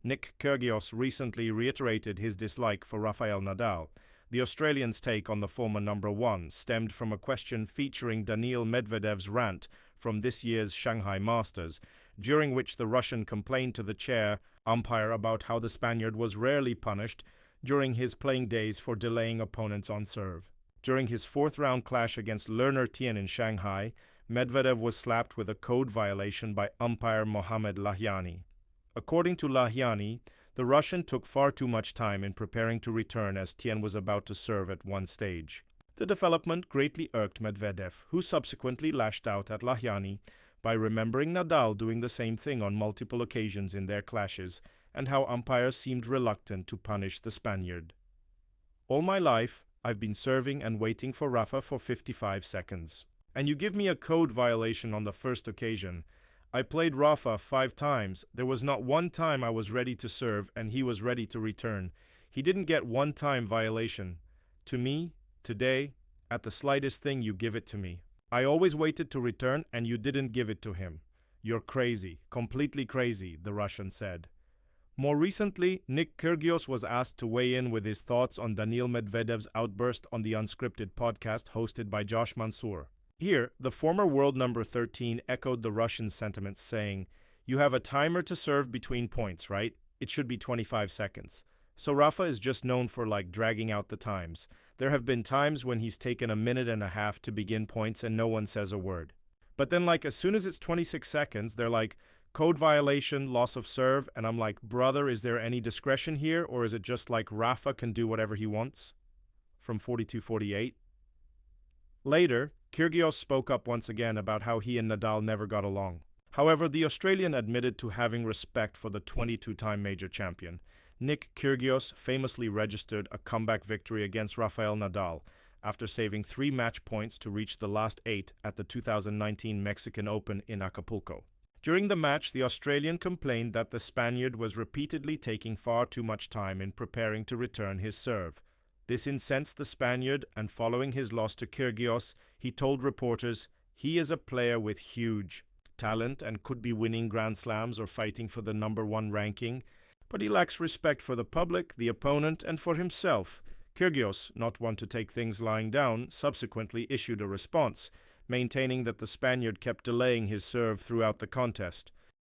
KYRGIOS recently reiterated his dislike for Rafael Nadal. The Australian's take on the former number one stemmed from a question featuring Daniil Medvedev's rant from this year's Shanghai Masters, during which the Russian complained to the chair umpire about how the Spaniard was rarely punished during his playing days for delaying opponents on serve. During his fourth-round clash against Lerner Tien in Shanghai, Medvedev was slapped with a code violation by umpire Mohammad Lahyani. According to Lahyani, the Russian took far too much time in preparing to return as Tien was about to serve at one stage. The development greatly irked Medvedev, who subsequently lashed out at Lahyani by remembering Nadal doing the same thing on multiple occasions in their clashes and how umpires seemed reluctant to punish the Spaniard. "All my life, I've been serving and waiting for Rafa for 55 seconds. And you give me a code violation on the first occasion. I played Rafa 5 times. There was not one time I was ready to serve and he was ready to return. He didn't get one time violation. To me, today, at the slightest thing you give it to me. I always waited to return and you didn't give it to him. You're crazy, completely crazy," the Russian said. More recently, KYRGIOS was asked to weigh in with his thoughts on Daniil Medvedev's outburst on the Unscripted podcast hosted by Josh Mansour. Here, the former world number 13 echoed the Russian sentiments, saying, "You have a timer to serve between points, right? It should be 25 seconds. So Rafa is just known for dragging out the times. There have been times when he's taken a minute and a half to begin points and no one says a word. But then as soon as it's 26 seconds, they're like, code violation, loss of serve, and I'm like, brother, is there any discretion here, or is it just Rafa can do whatever he wants?" From 42-48. Later, KYRGIOS spoke up once again about how he and Nadal never got along. However, the Australian admitted to having respect for the 22-time major champion. KYRGIOS famously registered a comeback victory against Rafael Nadal after saving 3 match points to reach the last 8 at the 2019 Mexican Open in Acapulco. During the match, the Australian complained that the Spaniard was repeatedly taking far too much time in preparing to return his serve. This incensed the Spaniard, and following his loss to KYRGIOS, he told reporters he is a player with huge talent and could be winning Grand Slams or fighting for the number 1 ranking, but he lacks respect for the public, the opponent, and for himself. KYRGIOS, not one to take things lying down, subsequently issued a response, maintaining that the Spaniard kept delaying his serve throughout the contest.